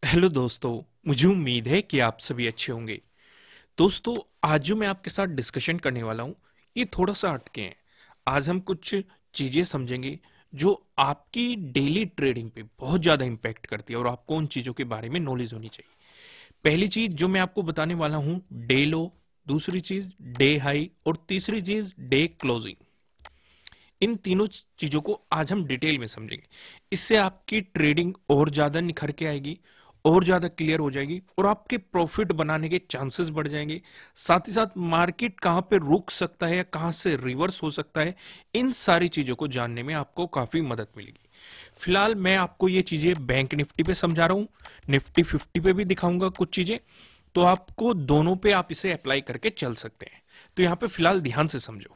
Hello दोस्तों। मुझे उम्मीद है कि आप सभी अच्छे होंगे। दोस्तों, आज जो मैं आपके साथ डिस्कशन करने वाला हूँ ये थोड़ा सा हटके हैं। आज हम कुछ चीजें समझेंगे जो आपकी डेली ट्रेडिंग पे बहुत ज्यादा इम्पैक्ट करती है और आपको उन चीजों के बारे में नॉलेज होनी चाहिए। पहली चीज जो मैं आपको बताने वाला हूँ, डे लो। दूसरी चीज डे हाई और तीसरी चीज डे क्लोजिंग। इन तीनों चीजों को आज हम डिटेल में समझेंगे। इससे आपकी ट्रेडिंग और ज्यादा निखर के आएगी, और ज्यादा क्लियर हो जाएगी और आपके प्रॉफिट बनाने के चांसेस बढ़ जाएंगे। साथ ही साथ मार्केट कहां पे रुक सकता है या कहां से रिवर्स हो सकता है, इन सारी चीजों को जानने में आपको काफी मदद मिलेगी। फिलहाल मैं आपको ये चीजें बैंक निफ्टी पे समझा रहा हूं, निफ्टी 50 पे भी दिखाऊंगा कुछ चीजें, तो आपको दोनों पे आप इसे अप्लाई करके चल सकते हैं। तो यहां पे फिलहाल ध्यान से समझो।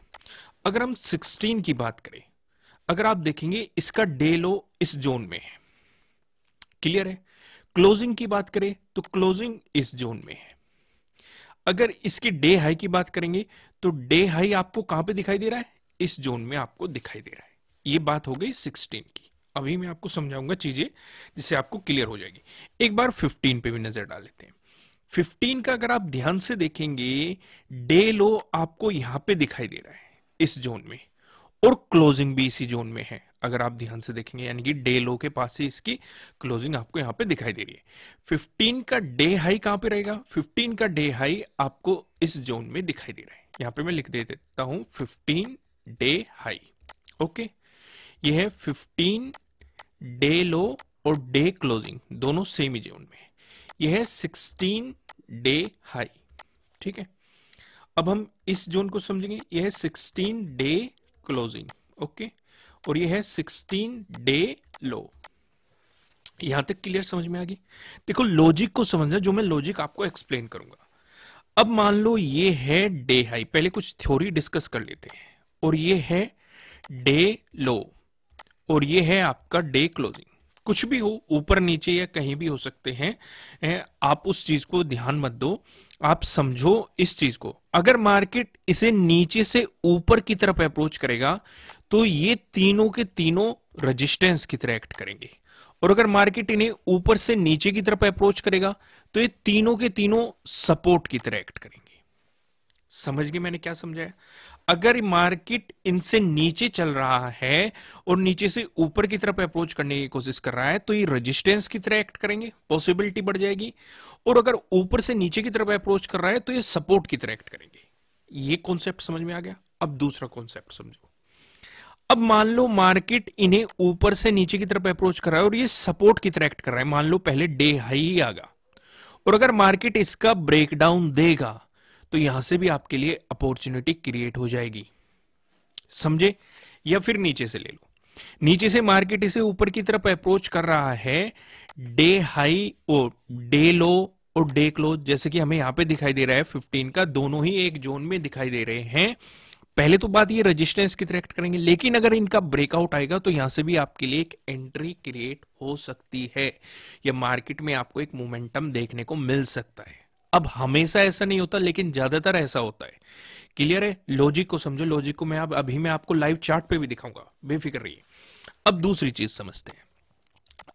अगर हम 16 की बात करें, अगर आप देखेंगे इसका डे लो इस जोन में है, क्लियर है। क्लोजिंग की बात करें तो क्लोजिंग इस जोन में है। अगर इसके डे हाई की बात करेंगे तो डे हाई आपको कहां पे दिखाई दे रहा है, इस जोन में आपको दिखाई दे रहा है। ये बात हो गई 16 की। अभी मैं आपको समझाऊंगा चीजें जिससे आपको क्लियर हो जाएगी। एक बार 15 पे भी नजर डाल लेते हैं। 15 का अगर आप ध्यान से देखेंगे, डे लो आपको यहां पे दिखाई दे रहा है इस जोन में, और क्लोजिंग भी इसी जोन में है। अगर आप ध्यान से देखेंगे यानी कि डे लो के पास से इसकी क्लोजिंग आपको यहां पे दिखाई दे रही है। 15 का डे हाई कहां पे रहेगा, 15 का डे हाई आपको इस जोन में दिखाई दे रहा है। यहां पे मैं लिख दे देता हूं 15 डे हाई। ओके, ये है 15 डे लो और डे क्लोजिंग दोनों सेम ही जोन में है। ये है 16 डे हाई। ठीक है, अब हम इस जोन को समझेंगे। यह है 16 डे क्लोजिंग। ओके, और यह है 16 डे लो। यहां तक क्लियर समझ में आ गई। देखो, लॉजिक को समझना, जो मैं लॉजिक आपको एक्सप्लेन करूंगा। अब मान लो ये है डे हाई, पहले कुछ थ्योरी डिस्कस कर लेते हैं, और ये है डे लो, और ये है आपका डे क्लोजिंग। कुछ भी हो, ऊपर नीचे या कहीं भी हो सकते हैं, आप उस चीज को ध्यान मत दो। आप समझो इस चीज को। अगर मार्केट इसे नीचे से ऊपर की तरफ अप्रोच करेगा तो ये तीनों के तीनों रेजिस्टेंस की तरह एक्ट करेंगे, और अगर मार्केट इन्हें ऊपर से नीचे की तरफ अप्रोच करेगा तो ये तीनों के तीनों सपोर्ट की तरह एक्ट करेंगे। समझ गए मैंने क्या समझाया? अगर मार्केट इनसे नीचे चल रहा है और नीचे से ऊपर की तरफ अप्रोच करने की कोशिश कर रहा है तो ये रेजिस्टेंस की तरह एक्ट करेंगे, पॉसिबिलिटी बढ़ जाएगी। और अगर ऊपर से नीचे की तरफ अप्रोच कर रहा है तो ये सपोर्ट की तरह एक्ट करेंगे। ये कॉन्सेप्ट समझ में आ गया। अब दूसरा कॉन्सेप्ट समझो। अब मान लो मार्केट इन्हें ऊपर से नीचे की तरफ अप्रोच कर रहा है और ये सपोर्ट की तरह एक्ट कर रहा है। मान लो पहले डे हाई ही आगा, और अगर मार्केट इसका ब्रेकडाउन देगा तो यहां से भी आपके लिए अपॉर्चुनिटी क्रिएट हो जाएगी। समझे? या फिर नीचे से ले लो, नीचे से मार्केट इसे ऊपर की तरफ अप्रोच कर रहा है, डे हाई और डे लो और डे क्लोज जैसे कि हमें यहां पे दिखाई दे रहा है 15 का, दोनों ही एक जोन में दिखाई दे रहे हैं। पहले तो बात ये रेजिस्टेंस की तरह एक्ट करेंगे, लेकिन अगर इनका ब्रेकआउट आएगा तो यहां से भी आपके लिए एक एंट्री क्रिएट हो सकती है, या मार्केट में आपको एक मोमेंटम देखने को मिल सकता है। अब हमेशा ऐसा नहीं होता, लेकिन ज्यादातर ऐसा होता है। क्लियर है? लॉजिक को समझो। लॉजिक को मैं अभी मैं आपको लाइव चार्ट पे भी दिखाऊंगा, बेफिक्र रहिए। अब दूसरी चीज समझते हैं।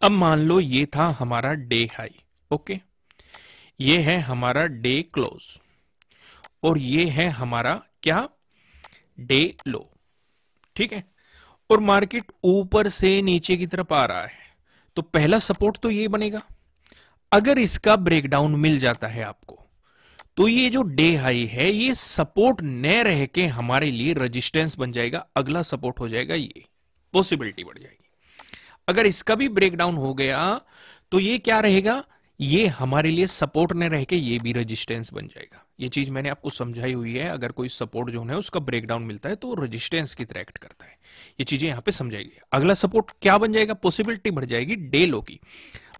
अब मान लो ये था हमारा डे हाई, ओके, ये है हमारा डे क्लोज, और ये है हमारा क्या, डे लो। ठीक है, और मार्केट ऊपर से नीचे की तरफ आ रहा है तो पहला सपोर्ट तो ये बनेगा। अगर इसका ब्रेकडाउन मिल जाता है आपको तो ये जो डे हाई है ये सपोर्ट न रह के हमारे लिए रेजिस्टेंस बन जाएगा, अगला सपोर्ट हो जाएगा, ये पॉसिबिलिटी बढ़ जाएगी। अगर इसका भी ब्रेकडाउन हो गया तो ये क्या रहेगा, ये हमारे लिए सपोर्ट न रह के ये भी रेजिस्टेंस बन जाएगा। ये चीज मैंने आपको समझाई हुई है। अगर कोई सपोर्ट जोन है उसका ब्रेकडाउन मिलता है तो रेजिस्टेंस की तरह एक्ट करता है। ये चीजें यहां पे समझाएगी। अगला सपोर्ट क्या बन जाएगा, पॉसिबिलिटी बढ़ जाएगी डे लो की।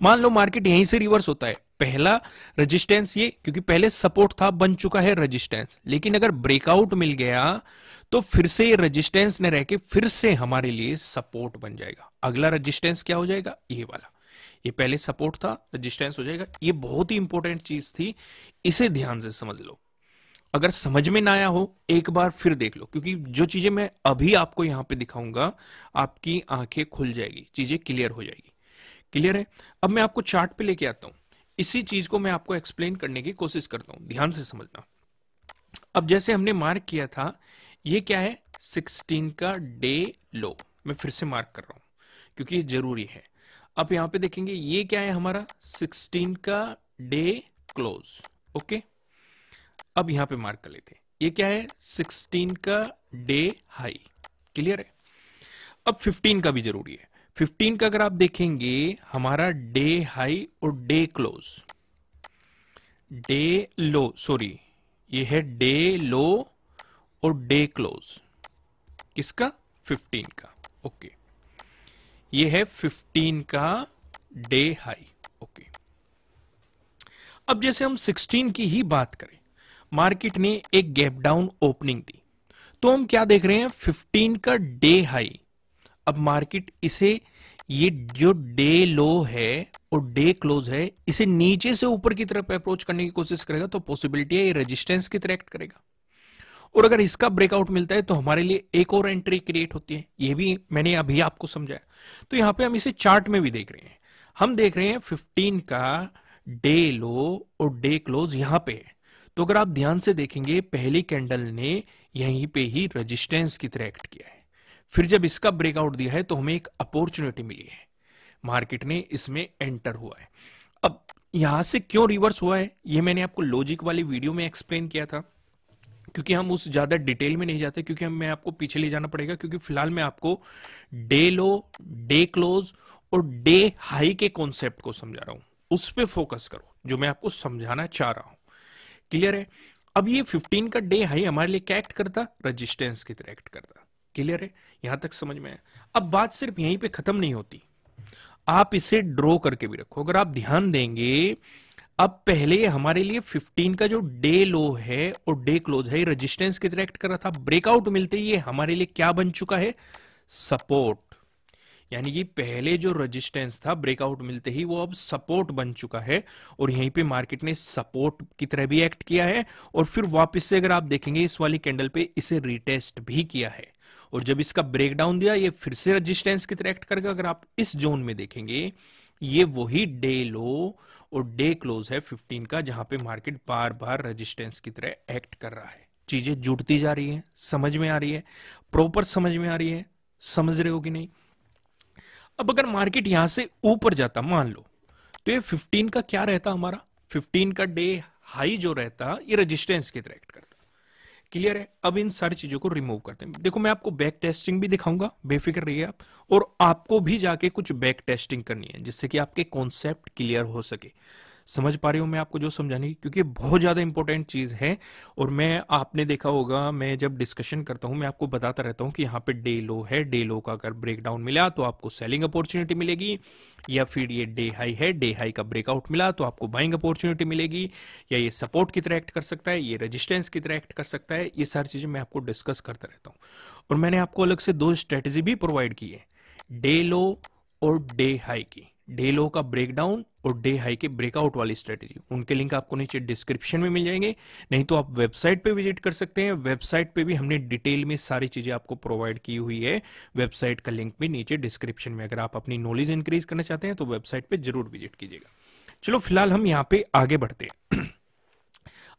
मान लो मार्केट यहीं से रिवर्स होता है, पहला रेजिस्टेंस ये, क्योंकि पहले सपोर्ट था, बन चुका है रेजिस्टेंस, लेकिन अगर ब्रेकआउट मिल गया तो फिर से ये रेजिस्टेंस न रह के फिर से हमारे लिए सपोर्ट बन जाएगा। अगला रेजिस्टेंस क्या हो जाएगा, ये वाला। ये पहले सपोर्ट था, रेजिस्टेंस हो जाएगा। ये बहुत ही इंपॉर्टेंट चीज थी, इसे ध्यान से समझ लो। अगर समझ में ना आया हो एक बार फिर देख लो, क्योंकि जो चीजें मैं अभी आपको यहां पे दिखाऊंगा आपकी आंखें खुल जाएगी, चीजें क्लियर हो जाएगी। क्लियर है? अब मैं आपको चार्ट पे लेके आता हूं, इसी चीज को मैं आपको एक्सप्लेन करने की कोशिश करता हूं, ध्यान से समझना। अब जैसे हमने मार्क किया था, ये क्या है, 16 का डे लो, मैं फिर से मार्क कर रहा हूं क्योंकि ये जरूरी है। अब यहां पे देखेंगे ये क्या है हमारा, 16 का डे क्लोज। ओके, अब यहां पे मार्क कर लेते हैं, ये क्या है, 16 का डे हाई। क्लियर है? अब 15 का भी जरूरी है। 15 का अगर आप देखेंगे हमारा डे हाई और डे क्लोज, डे लो, सॉरी, ये है डे लो और डे क्लोज किसका, 15 का। ओके, ये है 15 का डे हाई। ओके, अब जैसे हम 16 की ही बात करें, मार्केट ने एक गैप डाउन ओपनिंग दी, तो हम क्या देख रहे हैं, 15 का डे हाई। अब मार्केट इसे, ये जो डे लो है और डे क्लोज है, इसे नीचे से ऊपर की तरफ अप्रोच करने की कोशिश करेगा, तो पॉसिबिलिटी है ये रेजिस्टेंस की तरह एक्ट करेगा। और अगर इसका ब्रेकआउट मिलता है तो हमारे लिए एक और एंट्री क्रिएट होती है, ये भी मैंने अभी आपको समझाया। तो यहां पे हम इसे चार्ट में भी देख रहे हैं, हम देख रहे हैं 15 का डे लो और डे क्लोज यहां पे है। तो अगर आप ध्यान से देखेंगे, पहली कैंडल ने यहीं पे ही रेजिस्टेंस की तरह एक्ट किया है, फिर जब इसका ब्रेकआउट दिया है तो हमें एक अपॉर्चुनिटी मिली है, मार्केट ने इसमें एंटर हुआ है। अब यहां से क्यों रिवर्स हुआ है, ये मैंने आपको लॉजिक वाली वीडियो में एक्सप्लेन किया था, क्योंकि हम उस ज्यादा डिटेल में नहीं जाते, क्योंकि मैं आपको पीछे ले जाना पड़ेगा, क्योंकि फिलहाल मैं आपको डे लो, डे क्लोज और डे हाई के कॉन्सेप्ट को समझा रहा हूं, उस पर फोकस करो जो मैं आपको समझाना चाह रहा हूं। क्लियर है? अब ये 15 का डे हाई हमारे लिए क्या एक्ट करता, रेजिस्टेंस की तरह एक्ट करता। क्लियर है? यहां तक समझ में आया? अब बात सिर्फ यहीं पे खत्म नहीं होती, आप इसे ड्रॉ करके भी रखो। अगर आप ध्यान देंगे, अब पहले हमारे लिए 15 का जो डे लो है और डे क्लोज है, रेजिस्टेंस की तरह एक्ट कर रहा था, ब्रेकआउट मिलते ही ये हमारे लिए क्या बन चुका है, सपोर्ट। यानी कि पहले जो रेजिस्टेंस था, ब्रेकआउट मिलते ही वो अब सपोर्ट बन चुका है, और यहीं पे मार्केट ने सपोर्ट की तरह भी एक्ट किया है, और फिर वापस से अगर आप देखेंगे इस वाली कैंडल पे इसे रिटेस्ट भी किया है, और जब इसका ब्रेकडाउन दिया ये फिर से रेजिस्टेंस की तरह एक्ट करेगा। अगर आप इस जोन में देखेंगे, ये वही डे लो और डे क्लोज है 15 का, जहां पे मार्केट बार बार रेजिस्टेंस की तरह एक्ट कर रहा है। चीजें जुड़ती जा रही है, समझ में आ रही है, प्रॉपर समझ में आ रही है, समझ रहे हो कि नहीं? अब अगर मार्केट यहां से ऊपर जाता मान लो, तो ये 15 का क्या रहता हमारा, 15 का डे हाई जो रहता, ये रेजिस्टेंस की तरह एक्ट करता। क्लियर है? अब इन सारी चीजों को रिमूव करते हैं। देखो मैं आपको बैक टेस्टिंग भी दिखाऊंगा, बेफिक्र रहिए आप, और आपको भी जाके कुछ बैक टेस्टिंग करनी है जिससे कि आपके कॉन्सेप्ट क्लियर हो सके। समझ पा रहे हो मैं आपको जो समझाने की, क्योंकि बहुत ज्यादा इंपॉर्टेंट चीज है। और मैं, आपने देखा होगा, मैं जब डिस्कशन करता हूं मैं आपको बताता रहता हूं कि यहाँ पे डे लो है, डे लो का अगर ब्रेकडाउन मिला तो आपको सेलिंग अपॉर्चुनिटी मिलेगी, या फिर ये डे हाई है, डे हाई का ब्रेकआउट मिला तो आपको बाइंग अपॉर्चुनिटी मिलेगी, या ये सपोर्ट की तरह एक्ट कर सकता है, ये रेजिस्टेंस की तरह एक्ट कर सकता है। ये सारी चीजें मैं आपको डिस्कस करता रहता हूँ, और मैंने आपको अलग से दो स्ट्रेटेजी भी प्रोवाइड की है, डे लो और डे हाई की, डे लो का ब्रेकडाउन और डे हाई के ब्रेकआउट वाली स्ट्रेटेजी। उनके लिंक आपको नीचे डिस्क्रिप्शन में मिल जाएंगे, नहीं तो आप वेबसाइट पे विजिट कर सकते हैं। वेबसाइट पे भी हमने डिटेल में सारी चीजें आपको प्रोवाइड की हुई है, वेबसाइट का लिंक भी नीचे डिस्क्रिप्शन में। अगर आप अपनी नॉलेज इंक्रीज करना चाहते हैं तो वेबसाइट पे जरूर विजिट कीजिएगा। चलो फिलहाल हम यहाँ पे आगे बढ़ते हैं।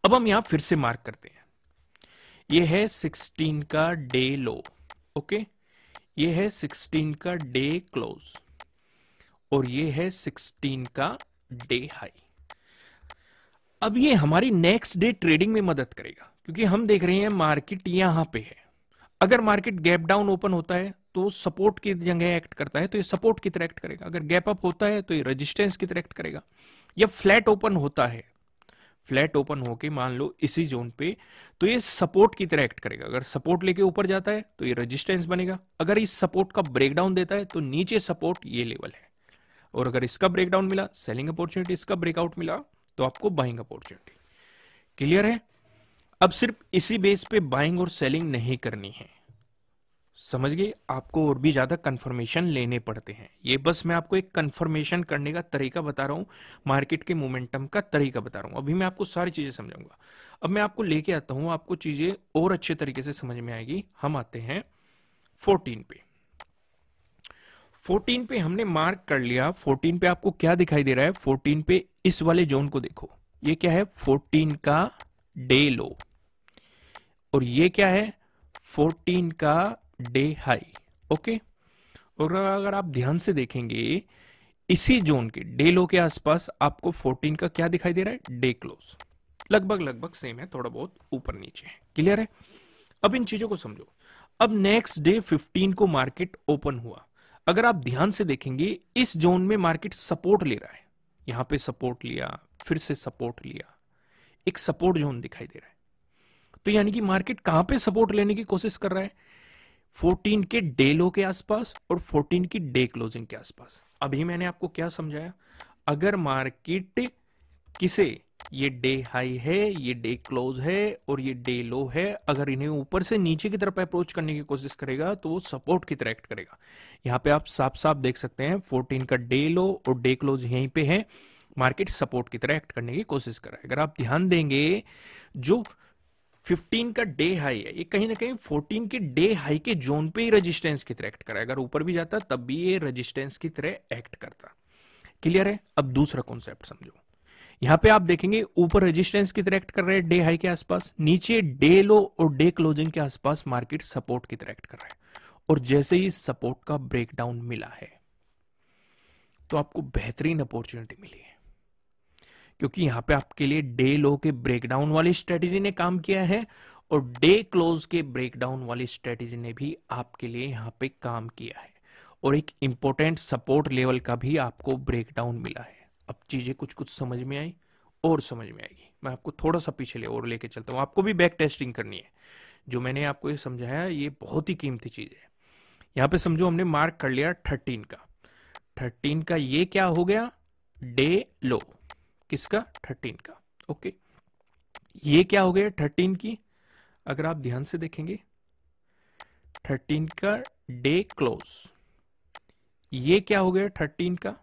अब हम यहाँ फिर से मार्क करते हैं, ये है 16 का डे लो, ओके, ये है 16 का डे क्लोज, और ये है 16 का डे हाई। अब ये हमारी नेक्स्ट डे ट्रेडिंग में मदद करेगा, क्योंकि हम देख रहे हैं मार्केट यहां पे है। अगर मार्केट गैप डाउन ओपन होता है तो सपोर्ट की जगह एक्ट करता है, तो ये सपोर्ट की तरह एक्ट करेगा। अगर गैप अप होता है तो ये रेजिस्टेंस की तरह एक्ट करेगा। या फ्लैट ओपन होता है, फ्लैट ओपन होके मान लो इसी जोन पे, तो ये सपोर्ट की तरह एक्ट करेगा। अगर सपोर्ट लेके ऊपर जाता है तो ये रेजिस्टेंस बनेगा। अगर इस सपोर्ट का ब्रेकडाउन देता है तो नीचे सपोर्ट ये लेवल है, और अगर इसका ब्रेकडाउन मिला सेलिंग अपॉर्चुनिटी, इसका ब्रेकआउट मिला तो आपको बाइंग अपॉर्चुनिटी। क्लियर है? अब सिर्फ इसी बेस पे बाइंग और सेलिंग नहीं करनी है, समझ गए? आपको और भी ज्यादा कंफर्मेशन लेने पड़ते हैं। ये बस मैं आपको एक कंफर्मेशन करने का तरीका बता रहा हूं, मार्केट के मोमेंटम का तरीका बता रहा हूं। अभी मैं आपको सारी चीजें समझाऊंगा। अब मैं आपको लेके आता हूं, आपको चीजें और अच्छे तरीके से समझ में आएगी। हम आते हैं 14 पे। 14 पे हमने मार्क कर लिया। 14 पे आपको क्या दिखाई दे रहा है? 14 पे इस वाले जोन को देखो, ये क्या है? 14 का डे लो, और ये क्या है? 14 का डे हाई। ओके, और अगर आप ध्यान से देखेंगे इसी जोन के डे लो के आसपास आपको 14 का क्या दिखाई दे रहा है? Day close. लगभग लगभग सेम है, थोड़ा बहुत ऊपर नीचे है। क्लियर है? अब इन चीजों को समझो। अब नेक्स्ट डे 15 को मार्केट ओपन हुआ। अगर आप ध्यान से देखेंगे इस जोन में मार्केट सपोर्ट ले रहा है, यहां पे सपोर्ट लिया, फिर से सपोर्ट लिया, एक सपोर्ट जोन दिखाई दे रहा है। तो यानी कि मार्केट कहां पे सपोर्ट लेने की कोशिश कर रहा है? 14 के डे लो के आसपास और 14 की डे क्लोजिंग के आसपास। अभी मैंने आपको क्या समझाया? अगर मार्केट किसे, ये डे हाई है, ये डे क्लोज है और ये डे लो है, अगर इन्हें ऊपर से नीचे की तरफ अप्रोच करने की कोशिश करेगा तो वो सपोर्ट की तरह एक्ट करेगा। यहां पे आप साफ साफ देख सकते हैं 14 का डे लो और डे क्लोज यहीं पे है, मार्केट सपोर्ट की तरह एक्ट करने की कोशिश कर रहा है। अगर आप ध्यान देंगे जो 15 का डे हाई है, ये कहीं ना कहीं 14 के डे हाई के जोन पे ही रेजिस्टेंस की तरह एक्ट कर रहा है। अगर ऊपर भी जाता तब भी ये रेजिस्टेंस की तरह एक्ट करता। क्लियर है? अब दूसरा कॉन्सेप्ट समझो। यहां पे आप देखेंगे ऊपर रेजिस्टेंस की तरह एक्ट कर रहे हैं डे हाई के आसपास, नीचे डे लो और डे क्लोजिंग के आसपास मार्केट सपोर्ट की तरह एक्ट कर रहा है। और जैसे ही सपोर्ट का ब्रेकडाउन मिला है तो आपको बेहतरीन अपॉर्चुनिटी मिली है, क्योंकि यहां पे आपके लिए डे लो के ब्रेकडाउन वाली स्ट्रेटेजी ने काम किया है और डे क्लोज के ब्रेकडाउन वाली स्ट्रेटेजी ने भी आपके लिए यहां पे काम किया है, और एक इंपॉर्टेंट सपोर्ट लेवल का भी आपको ब्रेकडाउन मिला है। अब चीजें कुछ कुछ समझ में आई और समझ में आएगी। मैं आपको थोड़ा सा पीछे और लेके चलता हूं, आपको भी बैक टेस्टिंग करनी है। जो मैंने आपको ये समझाया ये बहुत ही कीमती चीज है। यहां पे समझो हमने मार्क कर लिया 13 का। 13 का ये क्या हो गया? डे लो। किसका? 13 का। ओके, ये क्या हो गया 13 की? अगर आप ध्यान से देखेंगे 13 का डे क्लोज। ये क्या हो गया 13 का?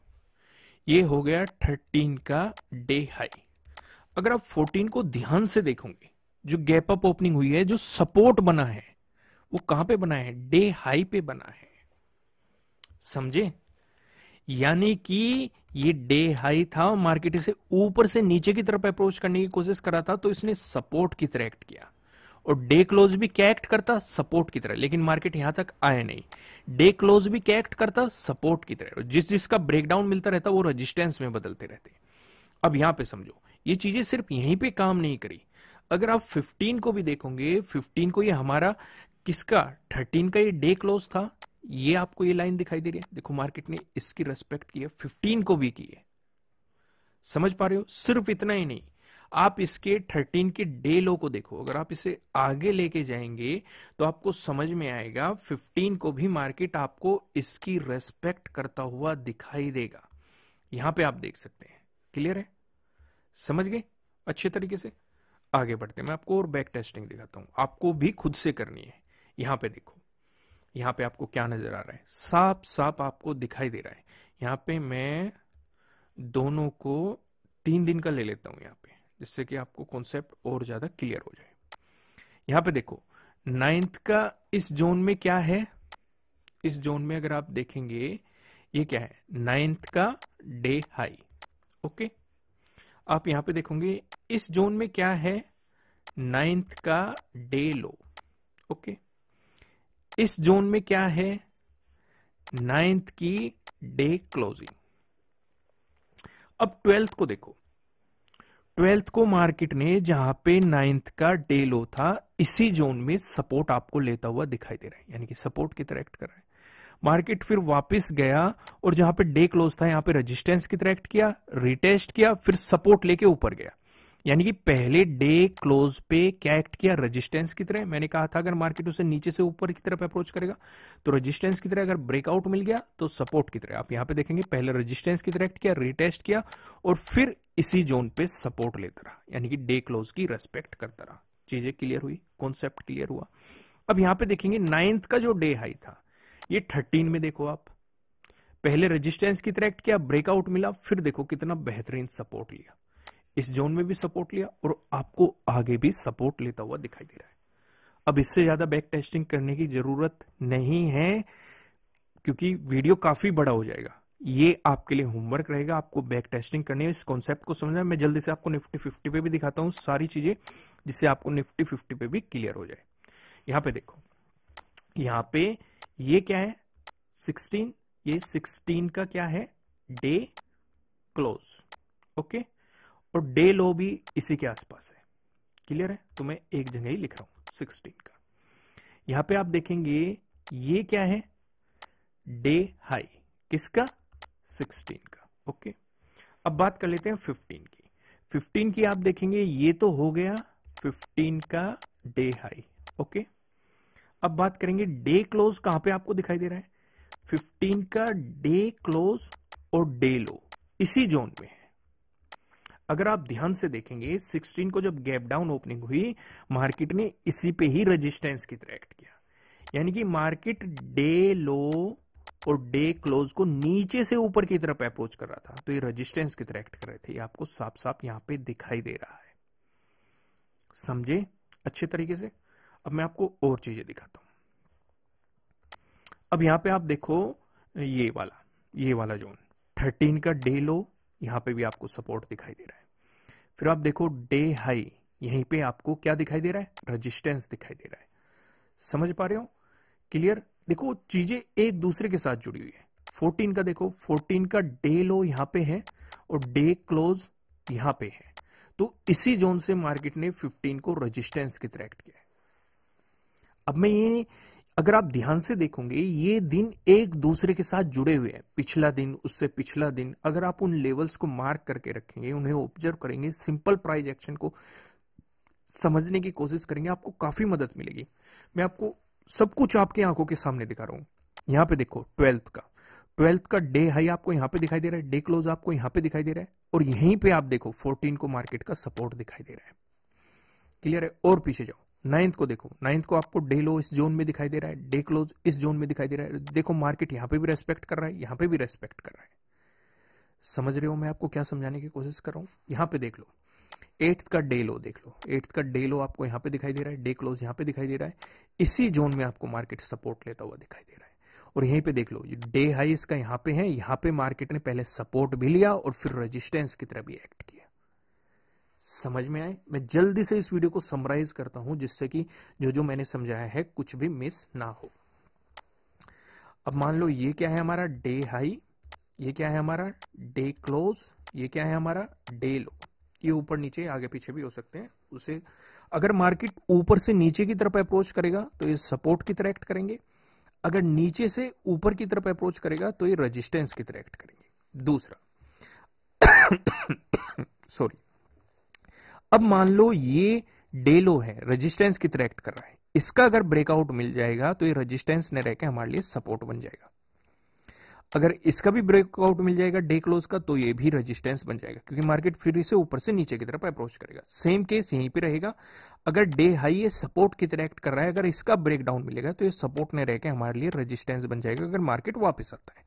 ये हो गया 13 का डे हाई। अगर आप 14 को ध्यान से देखोगे, जो गैप अप ओपनिंग हुई है, जो सपोर्ट बना है, वो कहां पे बना है? डे हाई पे बना है। समझे? यानी कि ये डे हाई था और मार्केट इसे ऊपर से नीचे की तरफ अप्रोच करने की कोशिश कर रहा था, तो इसने सपोर्ट की तरह एक्ट किया। और डे क्लोज भी क्या एक्ट करता? सपोर्ट की तरह। लेकिन मार्केट यहां तक आया नहीं। डे क्लोज भी क्या एक्ट करता? सपोर्ट की तरह। जिस जिसका ब्रेकडाउन मिलता रहता वो रेजिस्टेंस में बदलते रहते। अब यहां पे समझो, ये चीजें सिर्फ यहीं पे काम नहीं करी। अगर आप 15 को भी देखोगे, 15 को ये हमारा किसका? 13 का ये डे क्लोज था। ये आपको ये लाइन दिखाई दे रही है, देखो मार्केट ने इसकी रेस्पेक्ट की है, 15 को भी की है। समझ पा रहे हो? सिर्फ इतना ही नहीं, आप इसके 13 के डे लो को देखो। अगर आप इसे आगे लेके जाएंगे तो आपको समझ में आएगा 15 को भी मार्केट आपको इसकी रेस्पेक्ट करता हुआ दिखाई देगा। यहां पे आप देख सकते हैं। क्लियर है? समझ गए अच्छे तरीके से? आगे बढ़ते हैं, मैं आपको और बैक टेस्टिंग दिखाता हूं, आपको भी खुद से करनी है। यहां पे देखो, यहां पे आपको क्या नजर आ रहा है? साफ साफ आपको दिखाई दे रहा है। यहां पे मैं दोनों को 3 दिन का ले लेता हूं यहां पे, जिससे कि आपको कॉन्सेप्ट और ज्यादा क्लियर हो जाए। यहां पे देखो 9th का इस जोन में क्या है? इस जोन में अगर आप देखेंगे ये क्या है? 9th का डे हाई। ओके, आप यहां पे देखोगे इस जोन में क्या है? 9th का डे लो। ओके, इस जोन में क्या है? 9th की डे क्लोजिंग। अब 12th को देखो, 12th को मार्केट ने जहां पे 9th का डे लो था, इसी जोन में सपोर्ट आपको लेता हुआ दिखाई दे रहा है, यानी कि सपोर्ट की तरह एक्ट कर रहा है। मार्केट फिर वापस गया और जहां पे डे क्लोज था यहां पे रेजिस्टेंस की तरह एक्ट किया, रिटेस्ट किया, फिर सपोर्ट लेके ऊपर गया। यानी कि पहले डे क्लोज पे क्या एक्ट किया? रेजिस्टेंस की तरह। मैंने कहा था अगर मार्केट उसे नीचे से ऊपर की तरफ अप्रोच करेगा तो रेजिस्टेंस की तरह, अगर ब्रेकआउट मिल गया तो सपोर्ट की तरह। आप यहां पे देखेंगे पहले रेजिस्टेंस की तरह एक्ट किया, रिटेस्ट किया और फिर इसी जोन पे सपोर्ट लेता रहा, यानी कि डे क्लोज की रेस्पेक्ट करता रहा। चीजें क्लियर हुई? कॉन्सेप्ट क्लियर हुआ? अब यहां पे देखेंगे 9th का जो डे हाई था ये 13 में देखो आप, पहले रेजिस्टेंस की तरह एक्ट किया, ब्रेकआउट मिला, फिर देखो कितना बेहतरीन सपोर्ट लिया। इस जोन में भी सपोर्ट लिया और आपको आगे भी सपोर्ट लेता हुआ दिखाई दे रहा है। अब इससे ज्यादा बैक टेस्टिंग करने की जरूरत नहीं है। क्योंकि वीडियो काफी बड़ा हो जाएगा। ये आपके लिए होमवर्क रहेगा, आपको बैक टेस्टिंग करनी है, इस कॉन्सेप्ट को समझना है। मैं जल्दी से आपको निफ्टी 50 पे भी दिखाता हूं सारी चीजें, जिससे आपको निफ्टी 50 पे भी क्लियर हो जाए। यहां पे देखो, यहां पे ये क्या है 16, ये 16 का क्या है डे क्लोज, ओके, और डे लो भी इसी के आसपास है। क्लियर है? तो मैं एक जगह ही लिख रहा हूं 16 का। यहां पे आप देखेंगे ये क्या है डे हाई, किसका 16 का, ओके। अब बात कर लेते हैं 15 की। 15 की आप देखेंगे ये तो हो गया 15 का डे हाई, ओके। अब बात करेंगे डे क्लोज, कहां पे आपको दिखाई दे रहा है 15 का डे क्लोज और डे लो इसी जोन में है। अगर आप ध्यान से देखेंगे 16 को जब गैप डाउन ओपनिंग हुई, मार्केट ने इसी पे ही रेजिस्टेंस की तरह एक्ट किया, यानी कि मार्केट डे लो और डे क्लोज को नीचे से ऊपर की तरफ अप्रोच कर रहा था, तो ये रेजिस्टेंस की तरह एक्ट कर रहे थे। ये आपको साफ साफ यहां पे दिखाई दे रहा है, समझे अच्छे तरीके से। अब मैं आपको और चीजें दिखाता हूं। अब यहां पे आप देखो ये वाला जोन 13 का डे लो, यहां पे भी आपको सपोर्ट दिखाई दे रहा है। फिर आप देखो डे हाई, यहीं पे आपको क्या दिखाई दे रहा है रेजिस्टेंस दिखाई दे रहा है। समझ पा रहे हो? क्लियर? देखो चीजें एक दूसरे के साथ जुड़ी हुई है। 14 का देखो, 14 का डे लो यहां पे है और डे क्लोज यहां पे है, तो इसी जोन से मार्केट ने 15 को रेजिस्टेंस की तरह एक्ट किया है। अब मैं ये, अगर आप ध्यान से देखोगे ये दिन एक दूसरे के साथ जुड़े हुए हैं, पिछला दिन उससे पिछला दिन। अगर आप उन लेवल्स को मार्क करके रखेंगे, उन्हें ऑब्जर्व करेंगे, सिंपल प्राइस एक्शन को समझने की कोशिश करेंगे, आपको काफी मदद मिलेगी। मैं आपको सब कुछ आपकी आंखों के सामने दिखा रहा हूं। यहां पे देखो 12th का डे हाई आपको यहां पे दिखाई दे रहा है, डे क्लोज आपको यहां पे दिखाई दे रहा है, और यहीं पे आप देखो 14 को मार्केट का सपोर्ट दिखाई दे रहा है। क्लियर है? और पीछे जाओ, 9th को देखो, 9th को आपको डे लो इस जोन में दिखाई दे रहा है, डे क्लोज इस जोन में दिखाई दे रहा है। देखो मार्केट यहां पे भी रेस्पेक्ट कर रहा है, यहां पे भी रेस्पेक्ट कर रहा है। समझ रहे हो मैं आपको क्या समझाने की कोशिश कर रहा हूं? यहां पे देख लो 8th का डे लो, देख लो 8th का डे लो आपको यहां पे दिखाई दे रहा है, डे क्लोज यहां पे दिखाई दे रहा है। इसी जोन में आपको मार्केट सपोर्ट लेता हुआ दिखाई दे रहा है। और यहीं पे देख लो डे हाई इसका यहां पे है, यहां पे मार्केट ने पहले सपोर्ट भी लिया और फिर रेजिस्टेंस की तरह भी एक्ट किया। समझ में आए? मैं जल्दी से इस वीडियो को समराइज करता हूं, जिससे कि जो जो मैंने समझाया है कुछ भी मिस ना हो। अब मान लो ये क्या है हमारा डे हाई, ये क्या है हमारा डे क्लोज, ये क्या है हमारा डे लो। ये ऊपर नीचे आगे पीछे भी हो सकते हैं। उसे अगर मार्केट ऊपर से नीचे की तरफ अप्रोच करेगा तो ये सपोर्ट की तरह एक्ट करेंगे, अगर नीचे से ऊपर की तरफ अप्रोच करेगा तो ये रेजिस्टेंस की तरह एक्ट करेंगे। दूसरा सॉरी, अब मान लो ये डे लो है, रेजिस्टेंस की तरह एक्ट कर रहा है, इसका अगर ब्रेकआउट मिल जाएगा तो ये रेजिस्टेंस न रहकर हमारे लिए सपोर्ट बन जाएगा। अगर इसका भी ब्रेकआउट मिल जाएगा डे क्लोज का तो ये भी रेजिस्टेंस बन जाएगा, क्योंकि मार्केट फिर इसे ऊपर से नीचे की तरफ अप्रोच करेगा। सेम केस यहीं पे रहेगा। अगर डे हाई ये सपोर्ट की तरह एक्ट कर रहा है, अगर इसका ब्रेकडाउन मिलेगा तो ये सपोर्ट नहीं रहकर हमारे लिए रेजिस्टेंस बन जाएगा। अगर मार्केट वापस आता है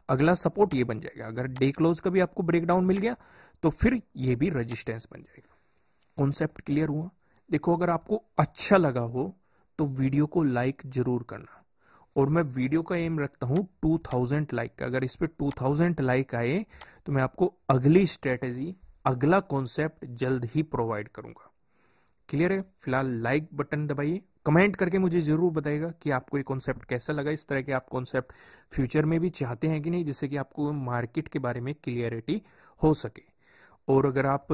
अगला सपोर्ट ये बन जाएगा। अगर डे क्लोज का भी आपको ब्रेकडाउन मिल गया तो फिर ये भी रेजिस्टेंस बन जाएगा। कॉन्सेप्ट क्लियर हुआ? देखो अगर आपको अच्छा लगा हो तो वीडियो को लाइक जरूर करना, और मैं वीडियो का एम रखता हूं 2000 लाइक का। अगर इस पे 2000 लाइक आए तो मैं आपको अगली स्ट्रेटेजी, अगला कॉन्सेप्ट जल्द ही प्रोवाइड करूंगा। क्लियर है? फिलहाल लाइक बटन दबाइए, कमेंट करके मुझे जरूर बताइएगा कि आपको ये कॉन्सेप्ट कैसा लगा। इस तरह के आप कॉन्सेप्ट फ्यूचर में भी चाहते हैं कि नहीं, जिससे कि आपको मार्केट के बारे में क्लियरिटी हो सके। और अगर आप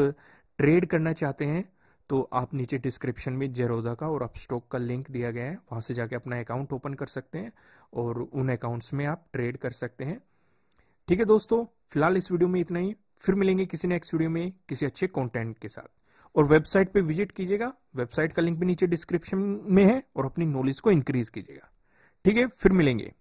ट्रेड करना चाहते हैं तो आप नीचे डिस्क्रिप्शन में जेरोदा का और अपस्टॉक का लिंक दिया गया है, वहां से जाके अपना अकाउंट ओपन कर सकते हैं और उन अकाउंट्स में आप ट्रेड कर सकते हैं। ठीक है दोस्तों, फिलहाल इस वीडियो में इतना ही। फिर मिलेंगे किसी नेक्स्ट वीडियो में किसी अच्छे कंटेंट के साथ। और वेबसाइट पे विजिट कीजिएगा, वेबसाइट का लिंक भी नीचे डिस्क्रिप्शन में है, और अपनी नॉलेज को इंक्रीज कीजिएगा। ठीक है, फिर मिलेंगे।